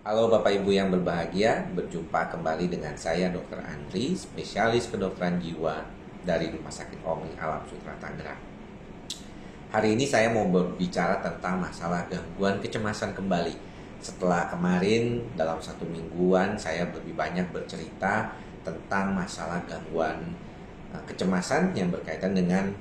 Halo Bapak Ibu yang berbahagia, berjumpa kembali dengan saya Dr. Andri, spesialis kedokteran jiwa dari Rumah Sakit Omni Alam Sutra Tangerang. Hari ini saya mau berbicara tentang masalah gangguan kecemasan kembali. Setelah kemarin dalam satu mingguan saya lebih banyak bercerita tentang masalah gangguan kecemasan yang berkaitan dengan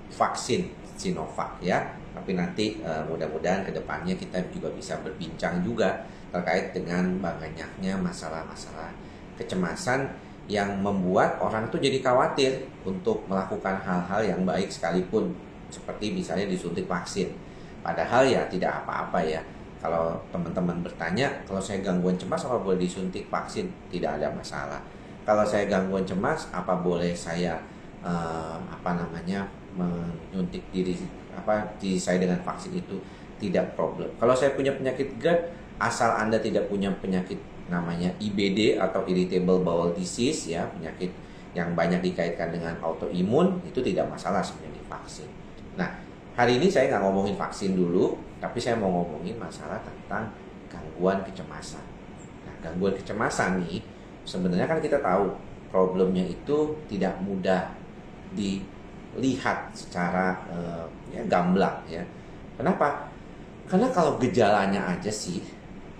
vaksin Sinovac ya. Tapi nanti mudah-mudahan kedepannya kita juga bisa berbincang juga terkait dengan banyaknya masalah-masalah kecemasan yang membuat orang tuh jadi khawatir untuk melakukan hal-hal yang baik sekalipun, seperti misalnya disuntik vaksin. Padahal ya tidak apa-apa ya. Kalau teman-teman bertanya, kalau saya gangguan cemas apa boleh disuntik vaksin? Tidak ada masalah. Kalau saya gangguan cemas, apa boleh saya menyuntik diri saya dengan vaksin itu? Tidak problem. Kalau saya punya penyakit GERD, asal Anda tidak punya penyakit namanya IBD atau irritable bowel disease ya, penyakit yang banyak dikaitkan dengan autoimun, itu tidak masalah sebenarnya divaksin. Nah, hari ini saya nggak ngomongin vaksin dulu, tapi saya mau ngomongin masalah tentang gangguan kecemasan. Nah, gangguan kecemasan nih, sebenarnya kan kita tahu problemnya itu tidak mudah dilihat secara gamblang ya. Kenapa? Karena kalau gejalanya aja sih,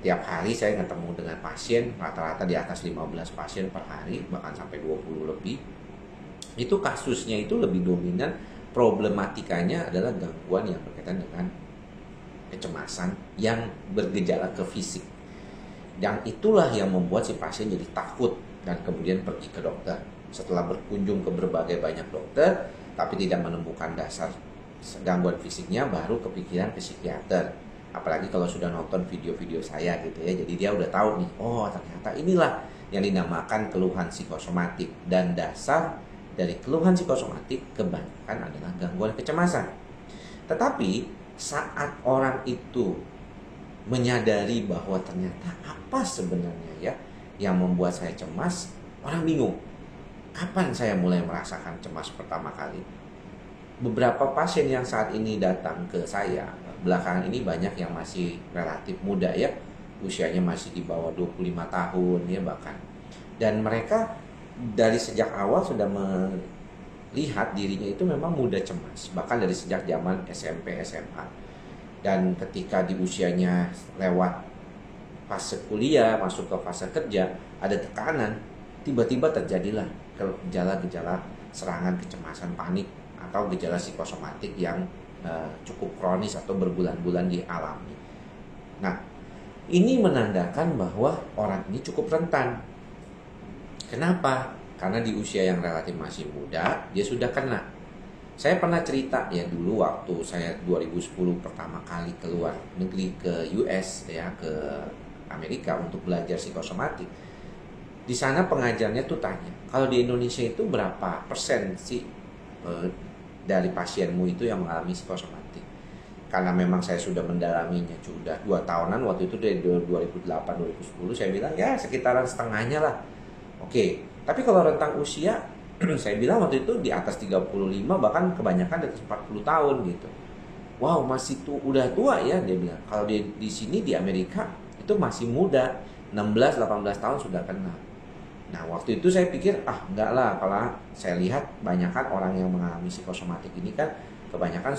tiap hari saya ketemu dengan pasien, rata-rata di atas 15 pasien per hari, bahkan sampai 20 lebih. Itu kasusnya itu lebih dominan, problematikanya adalah gangguan yang berkaitan dengan kecemasan yang bergejala ke fisik. Yang itulah yang membuat si pasien jadi takut dan kemudian pergi ke dokter. Setelah berkunjung ke berbagai banyak dokter, tapi tidak menemukan dasar gangguan fisiknya, baru kepikiran ke psikiater. Apalagi kalau sudah nonton video-video saya gitu ya, jadi dia udah tahu nih, oh ternyata inilah yang dinamakan keluhan psikosomatik. Dan dasar dari keluhan psikosomatik kebanyakan adalah gangguan kecemasan. Tetapi saat orang itu menyadari bahwa ternyata apa sebenarnya ya yang membuat saya cemas, orang bingung. Kapan saya mulai merasakan cemas pertama kali? Beberapa pasien yang saat ini datang ke saya, belakangan ini banyak yang masih relatif muda ya, usianya masih di bawah 25 tahun ya bahkan. Dan mereka dari sejak awal sudah melihat dirinya itu memang muda cemas, bahkan dari sejak zaman SMP, SMA. Dan ketika di usianya lewat fase kuliah, masuk ke fase kerja, ada tekanan, tiba-tiba terjadilah gejala-gejala serangan kecemasan panik atau gejala psikosomatik yang cukup kronis atau berbulan-bulan dialami. Nah, ini menandakan bahwa orang ini cukup rentan. Kenapa? Karena di usia yang relatif masih muda, dia sudah kena. Saya pernah cerita ya dulu waktu saya 2010 pertama kali keluar negeri ke US ya, ke Amerika untuk belajar psikosomatik. Di sana pengajarnya tuh tanya, kalau di Indonesia itu berapa persen sih dari pasienmu itu yang mengalami psikosomatik? Karena memang saya sudah mendalaminya sudah 2 tahunan, waktu itu dari 2008-2010, saya bilang ya sekitaran setengahnya lah. Oke, tapi kalau rentang usia saya bilang waktu itu di atas 35, bahkan kebanyakan di atas 40 tahun gitu. Wow, masih tuh udah tua ya, dia bilang. Kalau di sini di Amerika itu masih muda, 16-18 tahun sudah kena. Nah, waktu itu saya pikir, enggak lah, kalau saya lihat banyakkan orang yang mengalami psikosomatik ini kan kebanyakan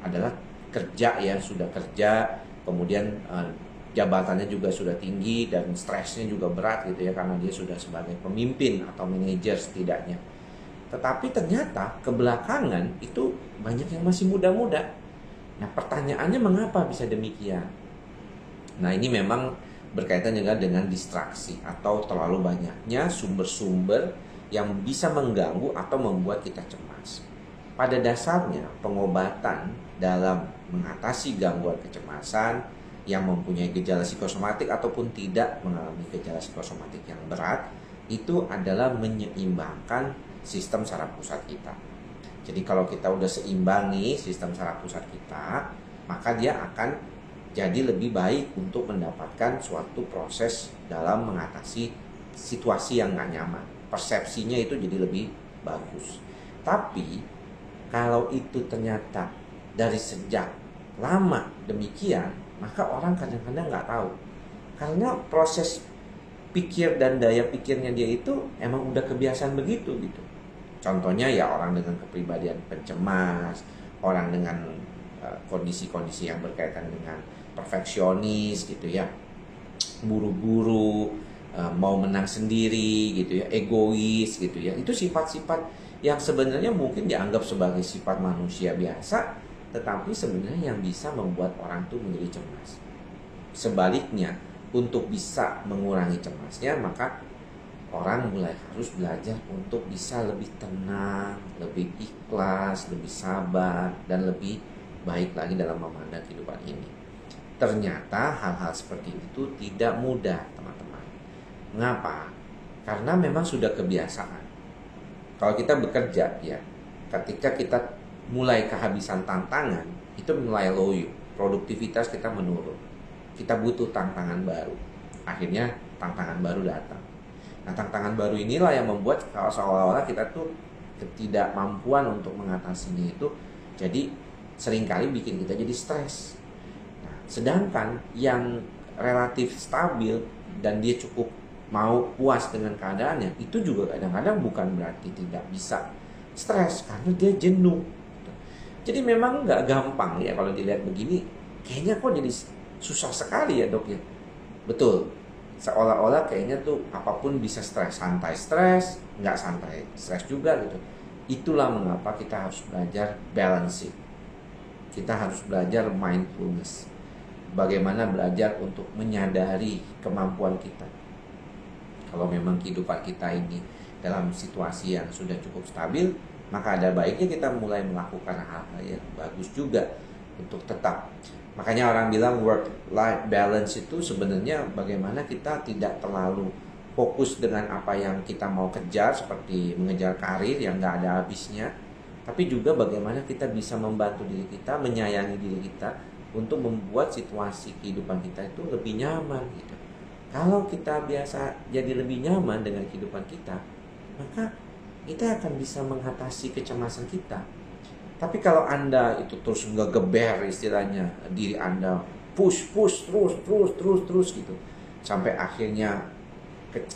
adalah kerja ya, sudah kerja, kemudian jabatannya juga sudah tinggi dan stresnya juga berat gitu ya, karena dia sudah sebagai pemimpin atau manajer setidaknya. Tetapi ternyata kebelakangan itu banyak yang masih muda-muda. Nah, pertanyaannya mengapa bisa demikian? Nah, ini memang berkaitan juga dengan distraksi atau terlalu banyaknya sumber-sumber yang bisa mengganggu atau membuat kita cemas. Pada dasarnya pengobatan dalam mengatasi gangguan kecemasan yang mempunyai gejala psikosomatik ataupun tidak mengalami gejala psikosomatik yang berat itu adalah menyeimbangkan sistem saraf pusat kita. Jadi kalau kita udah seimbang nih sistem saraf pusat kita, maka dia akan jadi lebih baik untuk mendapatkan suatu proses dalam mengatasi situasi yang gak nyaman. Persepsinya itu jadi lebih bagus. Tapi kalau itu ternyata dari sejak lama demikian, maka orang kadang-kadang gak tahu. Karena proses pikir dan daya pikirnya dia itu emang udah kebiasaan begitu gitu. Contohnya ya orang dengan kepribadian pencemas, orang dengan kondisi-kondisi yang berkaitan dengan perfeksionis gitu ya, buru-buru, mau menang sendiri gitu ya, egois gitu ya. Itu sifat-sifat yang sebenarnya mungkin dianggap sebagai sifat manusia biasa, tetapi sebenarnya yang bisa membuat orang tuh menjadi cemas. Sebaliknya, untuk bisa mengurangi cemasnya, maka orang mulai harus belajar untuk bisa lebih tenang, lebih ikhlas, lebih sabar, dan lebih baik lagi dalam memandang kehidupan ini. Ternyata hal-hal seperti itu tidak mudah, teman-teman. Mengapa? Karena memang sudah kebiasaan. Kalau kita bekerja ya, ketika kita mulai kehabisan tantangan, itu mulai loyo, produktivitas kita menurun. Kita butuh tantangan baru. Akhirnya tantangan baru datang. Nah, tantangan baru inilah yang membuat kalau seolah-olah kita tuh ketidakmampuan untuk mengatasinya itu jadi seringkali bikin kita jadi stres. Nah, sedangkan yang relatif stabil dan dia cukup mau puas dengan keadaannya, itu juga kadang-kadang bukan berarti tidak bisa stres karena dia jenuh. Jadi memang nggak gampang ya kalau dilihat begini. Kayaknya kok jadi susah sekali ya dok ya. Betul. Seolah-olah kayaknya tuh apapun bisa stres, santai stres, nggak santai stres juga gitu. Itulah mengapa kita harus belajar balancing. Kita harus belajar mindfulness. Bagaimana belajar untuk menyadari kemampuan kita. Kalau memang kehidupan kita ini dalam situasi yang sudah cukup stabil, maka ada baiknya kita mulai melakukan hal-hal yang bagus juga untuk tetap. Makanya orang bilang work-life balance itu sebenarnya bagaimana kita tidak terlalu fokus dengan apa yang kita mau kejar, seperti mengejar karir yang nggak ada habisnya, tapi juga bagaimana kita bisa membantu diri kita, menyayangi diri kita untuk membuat situasi kehidupan kita itu lebih nyaman gitu. Kalau kita biasa jadi lebih nyaman dengan kehidupan kita, maka kita akan bisa mengatasi kecemasan kita. Tapi kalau Anda itu terus ngegeber istilahnya diri Anda, push terus gitu, sampai akhirnya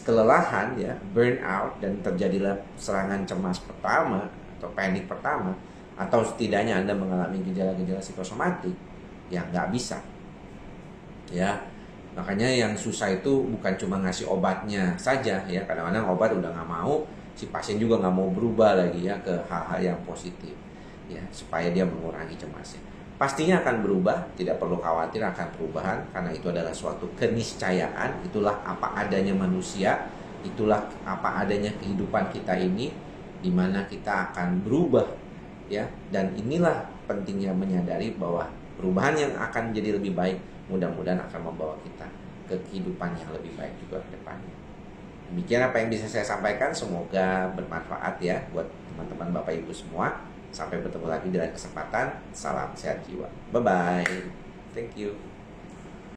kelelahan ya, burn out, dan terjadilah serangan cemas pertama atau panik pertama, atau setidaknya Anda mengalami gejala-gejala psikosomatik, ya nggak bisa ya. Makanya yang susah itu bukan cuma ngasih obatnya saja ya, kadang-kadang obat udah nggak mau, si pasien juga nggak mau berubah lagi ya ke hal-hal yang positif ya, supaya dia mengurangi cemasnya. Pastinya akan berubah, tidak perlu khawatir akan perubahan, karena itu adalah suatu keniscayaan. Itulah apa adanya manusia, itulah apa adanya kehidupan kita ini, dimana kita akan berubah ya. Dan inilah pentingnya menyadari bahwa perubahan yang akan jadi lebih baik mudah-mudahan akan membawa kita ke kehidupan yang lebih baik juga ke depannya. Demikian apa yang bisa saya sampaikan, semoga bermanfaat ya buat teman-teman Bapak Ibu semua. Sampai bertemu lagi di lain kesempatan. Salam sehat jiwa. Bye bye. Thank you.